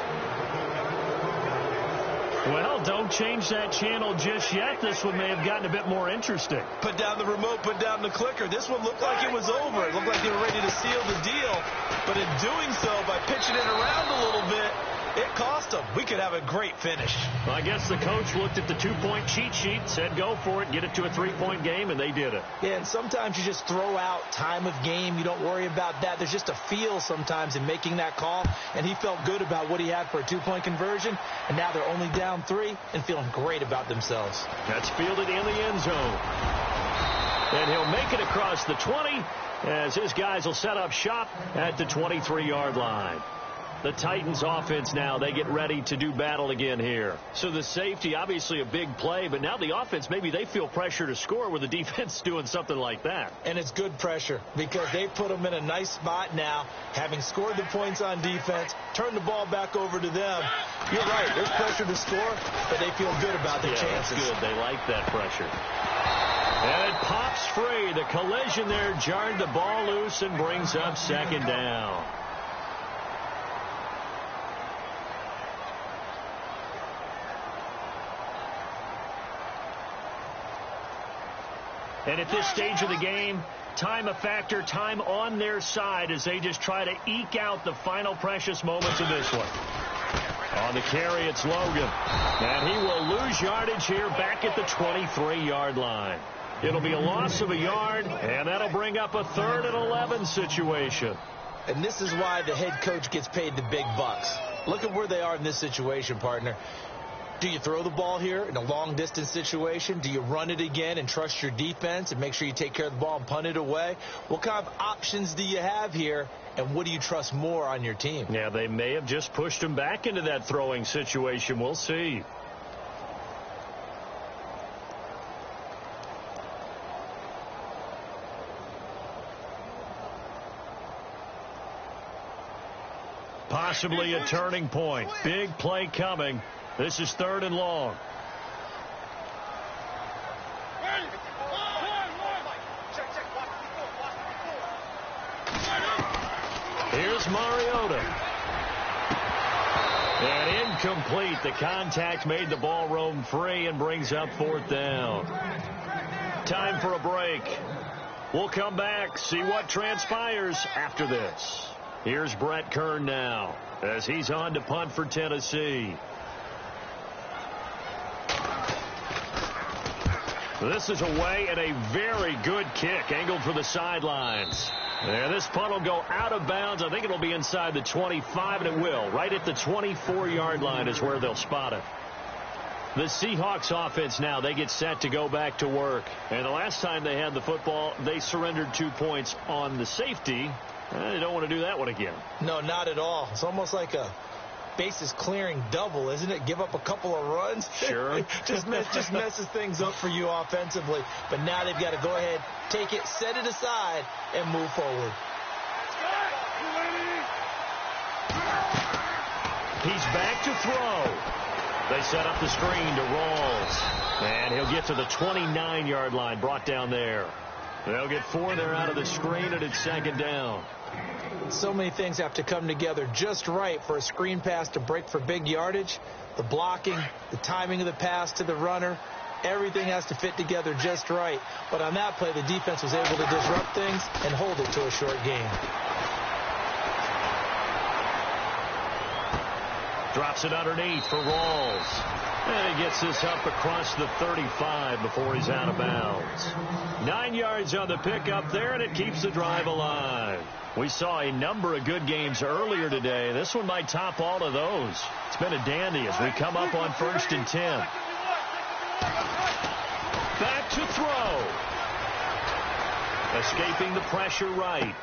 Well, don't change that channel just yet. This one may have gotten a bit more interesting. Put down the remote, put down the clicker. This one looked like it was over. It looked like they were ready to seal the deal. But in doing so, by pitching it around a little bit, it cost them. We could have a great finish. Well, I guess the coach looked at the 2-point cheat sheet, said go for it, get it to a 3-point game, and they did it. Yeah, and sometimes you just throw out time of game. You don't worry about that. There's just a feel sometimes in making that call, and he felt good about what he had for a 2-point conversion, and now they're only down 3 and feeling great about themselves. That's fielded in the end zone. And he'll make it across the 20 as his guys will set up shop at the 23-yard line. The Titans offense now, they get ready to do battle again here. So the safety, obviously a big play, but now the offense, maybe they feel pressure to score with the defense doing something like that. And it's good pressure because they put them in a nice spot now, having scored the points on defense, turn the ball back over to them. You're right, there's pressure to score, but they feel good about their chances. That's good. They like that pressure. And it pops free. The collision there jarred the ball loose and brings up second down. And at this stage of the game, time a factor, time on their side as they just try to eke out the final precious moments of this one. On the carry, it's Logan. And he will lose yardage here back at the 23-yard line. It'll be a loss of a yard, and that'll bring up a 3rd and 11 situation. And this is why the head coach gets paid the big bucks. Look at where they are in this situation, partner. Do you throw the ball here in a long-distance situation? Do you run it again and trust your defense and make sure you take care of the ball and punt it away? What kind of options do you have here, and what do you trust more on your team? Yeah, they may have just pushed him back into that throwing situation. We'll see. Possibly a turning point. Big play coming. This is 3rd and long. Here It's Mariota. And incomplete. The contact made the ball roam free and brings up 4th down. Time for a break. We'll come back, see what transpires after this. Here's Brett Kern now as he's on to punt for Tennessee. This is away and a very good kick angled for the sidelines. And this punt will go out of bounds. I think it'll be inside the 25, and it will. Right at the 24-yard line is where they'll spot it. The Seahawks offense now, they get set to go back to work. And the last time they had the football, they surrendered 2 points on the safety. They don't want to do that one again. No, not at all. It's almost like a bases clearing double, isn't it? Give up a couple of runs. Sure. just messes things up for you offensively. But now they've got to go ahead, take it, set it aside, and move forward. He's back to throw. They set up the screen to Rawls. And he'll get to the 29-yard line, brought down there. They'll get 4 there out of the screen, and it's 2nd down. So many things have to come together just right for a screen pass to break for big yardage. The blocking, the timing of the pass to the runner, everything has to fit together just right. But on that play, the defense was able to disrupt things and hold it to a short game. Drops it underneath for Rawls. And he gets this up across the 35 before he's out of bounds. 9 yards on the pickup there, and it keeps the drive alive. We saw a number of good games earlier today. This one might top all of those. It's been a dandy as we come up on 1st and 10. Back to throw. Escaping the pressure right.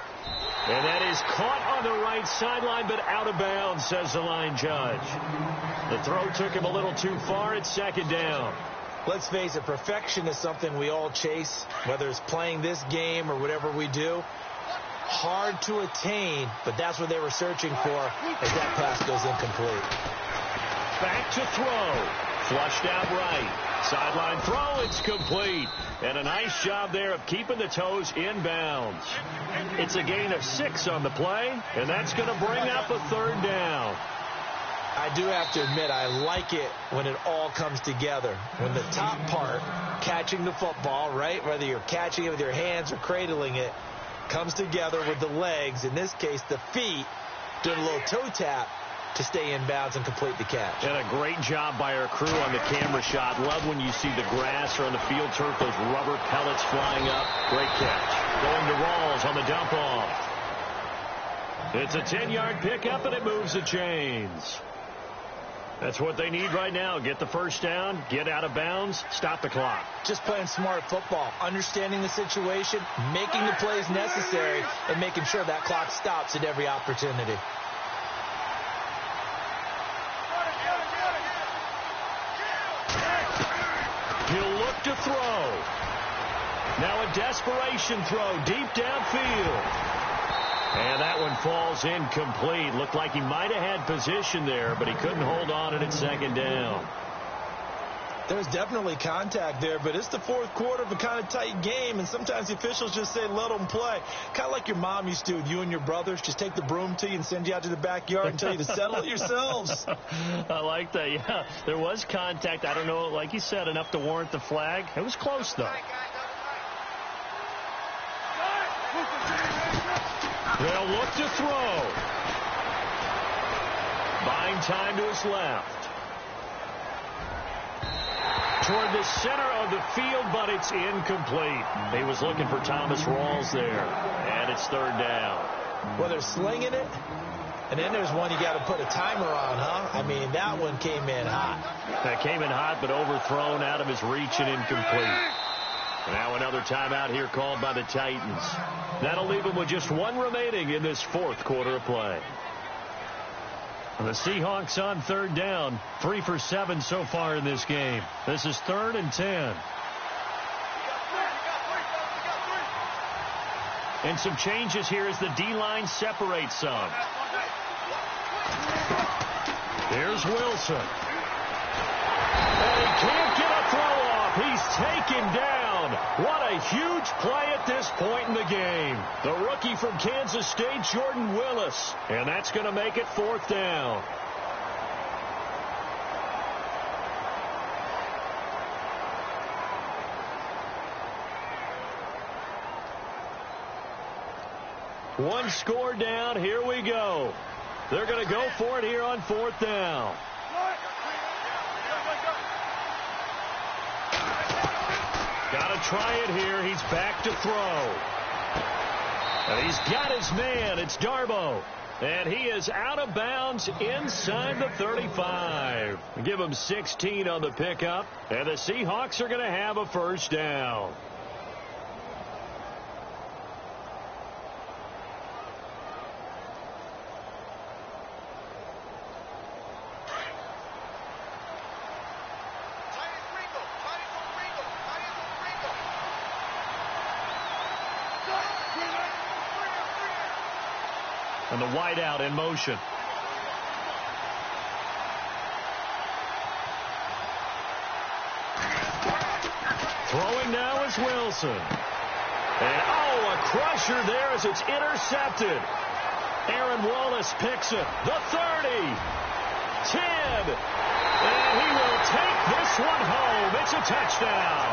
And that is caught on the right sideline, but out of bounds, says the line judge. The throw took him a little too far. It's 2nd down. Let's face it, perfection is something we all chase, whether it's playing this game or whatever we do. Hard to attain, but that's what they were searching for as that pass goes incomplete. Back to throw. Flushed out right. Sideline throw, it's complete. And a nice job there of keeping the toes inbounds. It's a gain of 6 on the play, and that's going to bring up a 3rd down. I do have to admit, I like it when it all comes together. When the top part, catching the football, right, whether you're catching it with your hands or cradling it, comes together with the legs, in this case the feet, doing a little toe tap to stay in bounds and complete the catch. And a great job by our crew on the camera shot. Love when you see the grass or on the field turf, those rubber pellets flying up. Great catch. Going to Rawls on the dump off. It's a 10-yard pickup, and it moves the chains. That's what they need right now. Get the first down, get out of bounds, stop the clock. Just playing smart football, understanding the situation, making the plays necessary, and making sure that clock stops at every opportunity. He'll look to throw. Now a desperation throw deep downfield. And that one falls incomplete. Looked like he might have had position there, but he couldn't hold on and it's 2nd down. There's definitely contact there, but it's the 4th quarter of a kind of tight game, and sometimes the officials just say, let them play. Kind of like your mom used to with you and your brothers. Just take the broom to you and send you out to the backyard and tell you to settle it yourselves. I like that, yeah. There was contact. I don't know, like you said, enough to warrant the flag. It was close, though. They'll look to throw. Buying time to his left. Toward the center of the field, but it's incomplete. He was looking for Thomas Rawls there. And it's 3rd down. Well, they're slinging it. And then there's one you got to put a timer on, huh? I mean, that one came in hot. That came in hot, but overthrown, out of his reach and incomplete. Now another timeout here called by the Titans. That'll leave them with just 1 remaining in this 4th quarter of play. The Seahawks on 3rd down, 3 for 7 so far in this game. This is 3rd and 10. And some changes here as the D-line separates some. Here's Wilson. And he can't get a throw off. He's taken down. What a huge play at this point in the game. The rookie from Kansas State, Jordan Willis. And that's going to make it 4th down. One score down. Here we go. They're going to go for it here on 4th down. Got to try it here. He's back to throw. And he's got his man. It's Darbo. And he is out of bounds inside the 35. Give him 16 on the pickup. And the Seahawks are going to have a 1st down. And the wideout in motion. Throwing now is Wilson. And, a crusher there as it's intercepted. Aaron Wallace picks it. The 30. 10. And he will take this one home. It's a touchdown.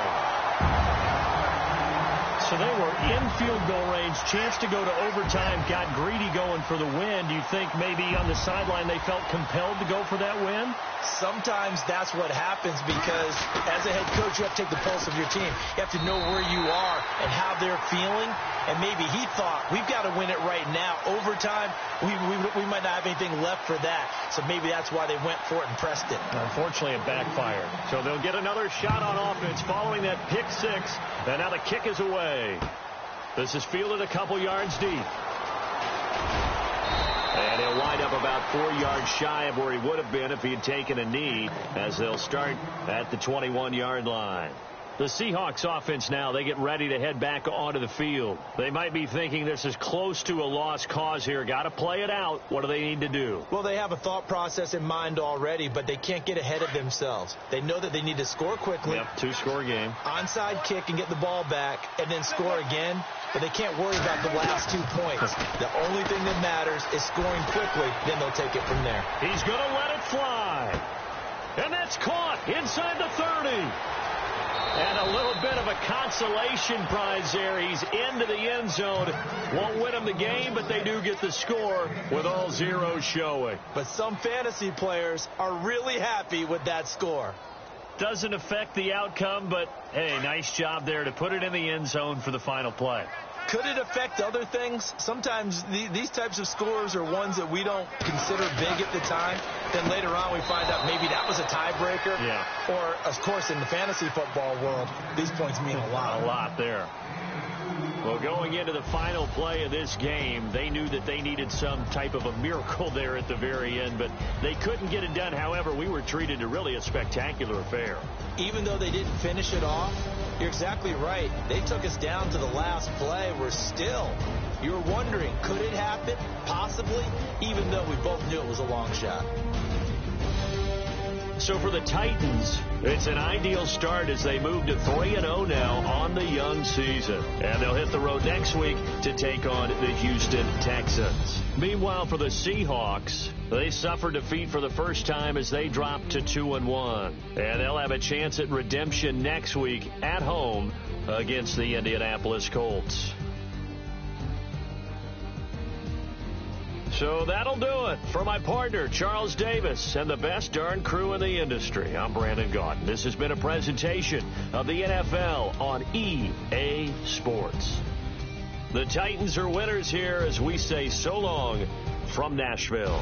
So they were in field goal range, chance to go to overtime, got greedy going for the win. Do you think maybe on the sideline they felt compelled to go for that win? Sometimes that's what happens because as a head coach, you have to take the pulse of your team. You have to know where you are and how they're feeling. And maybe he thought, we've got to win it right now. Overtime, we might not have anything left for that. So maybe that's why they went for it and pressed it. Unfortunately, it backfired. So they'll get another shot on offense following that pick 6. And now the kick is away. This is fielded a couple yards deep. And he'll wind up about 4 yards shy of where he would have been if he had taken a knee, as they'll start at the 21-yard line. The Seahawks offense now, they get ready to head back onto the field. They might be thinking this is close to a lost cause here. Got to play it out. What do they need to do? Well, they have a thought process in mind already, but they can't get ahead of themselves. They know that they need to score quickly. Yep, 2-score game. Onside kick and get the ball back and then score again. But they can't worry about the last 2 points. The only thing that matters is scoring quickly. Then they'll take it from there. He's going to let it fly. And that's caught inside the 30. And a little bit of a consolation prize there. He's into the end zone. Won't win them the game, but they do get the score with all zeros showing. But some fantasy players are really happy with that score. Doesn't affect the outcome, but, hey, nice job there to put it in the end zone for the final play. Could it affect other things? Sometimes these types of scores are ones that we don't consider big at the time. Then later on we find out maybe that was a tiebreaker. Yeah. Or, of course, in the fantasy football world, these points mean a lot. A lot there. Well, going into the final play of this game, they knew that they needed some type of a miracle there at the very end, but they couldn't get it done. However, we were treated to really a spectacular affair. Even though they didn't finish it off, you're exactly right. They took us down to the last play. You were wondering, could it happen? Possibly, even though we both knew it was a long shot. So for the Titans, it's an ideal start as they move to 3-0 now on the young season. And they'll hit the road next week to take on the Houston Texans. Meanwhile, for the Seahawks, they suffer defeat for the first time as they drop to 2-1. And they'll have a chance at redemption next week at home against the Indianapolis Colts. So that'll do it. For my partner, Charles Davis, and the best darn crew in the industry, I'm Brandon Gaudin. This has been a presentation of the NFL on EA Sports. The Titans are winners here as we say so long from Nashville.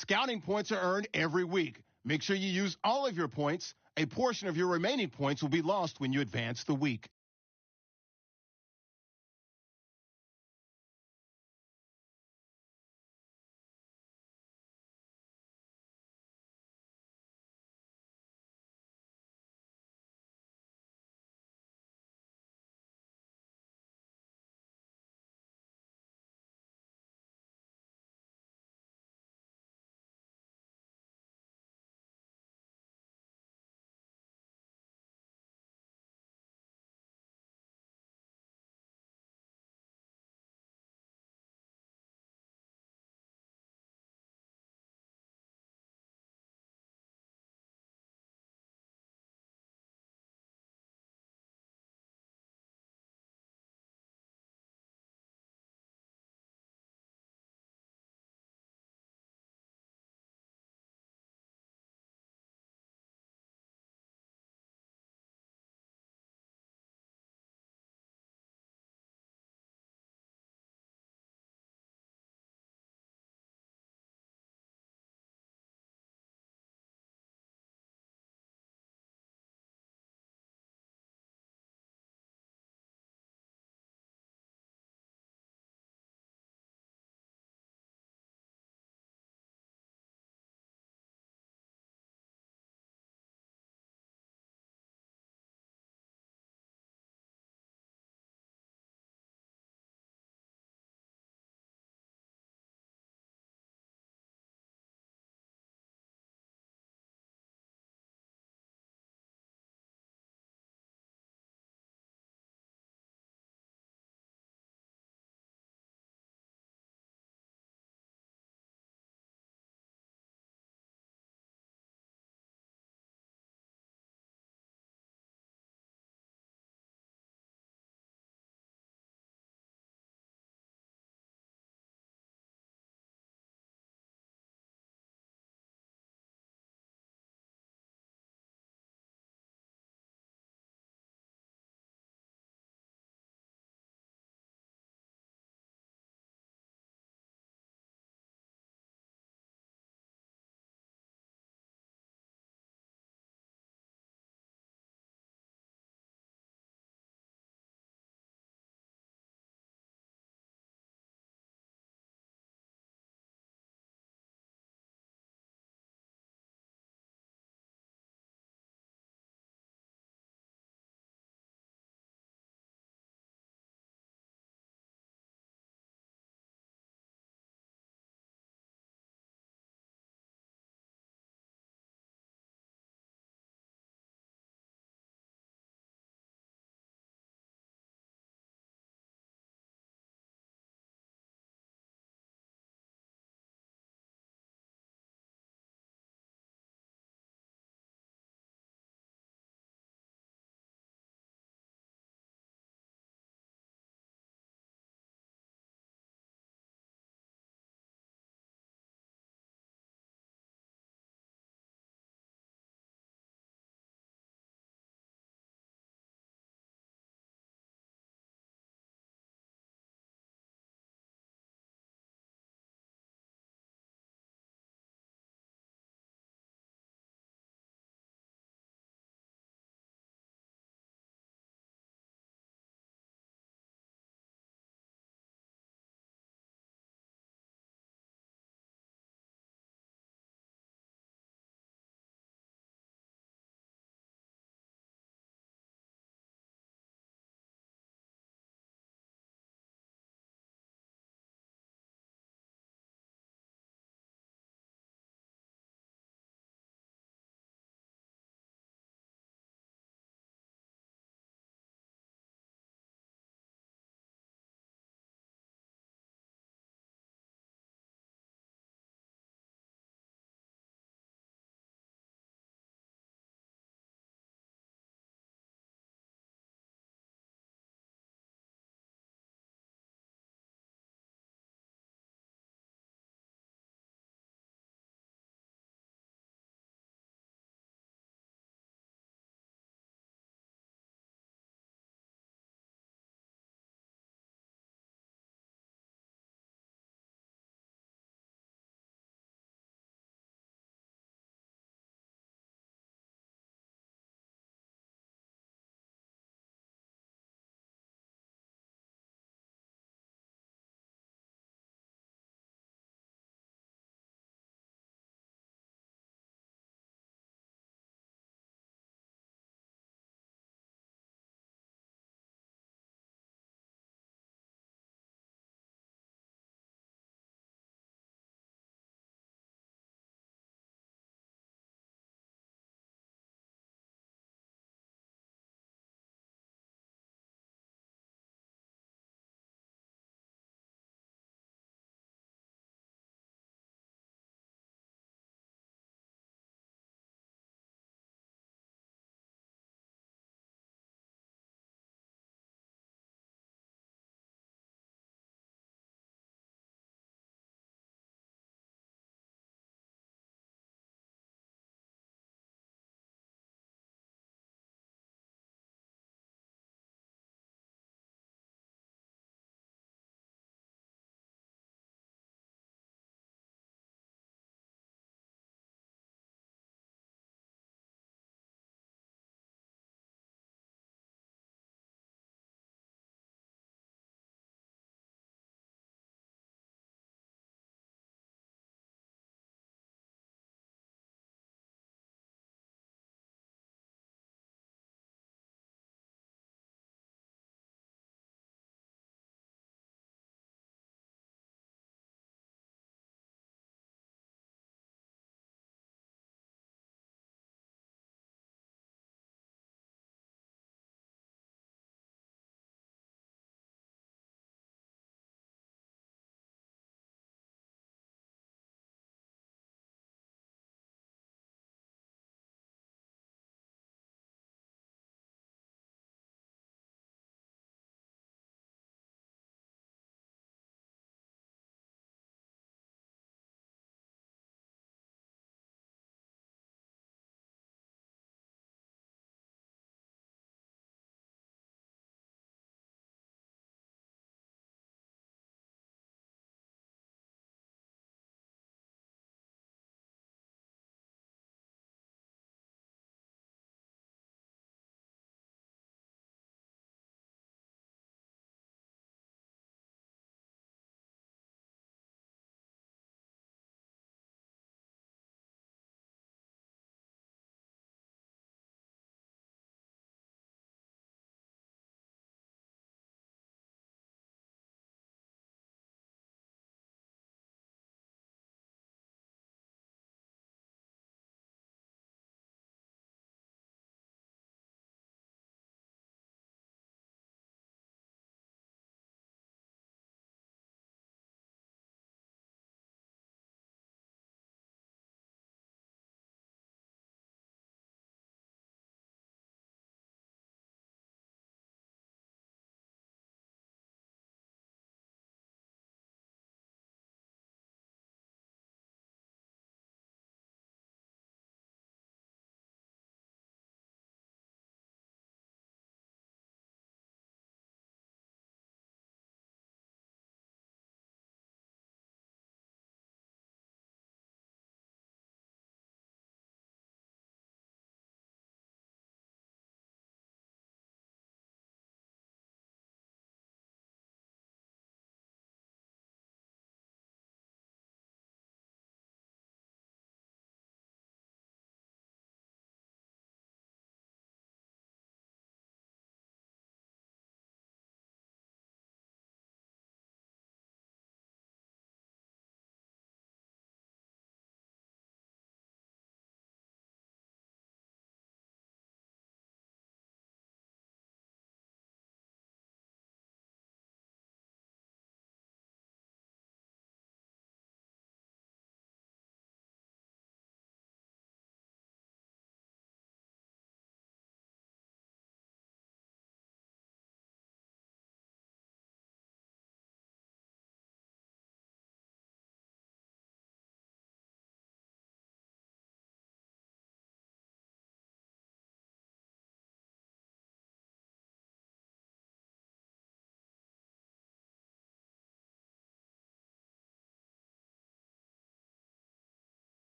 Scouting points are earned every week. Make sure you use all of your points. A portion of your remaining points will be lost when you advance the week.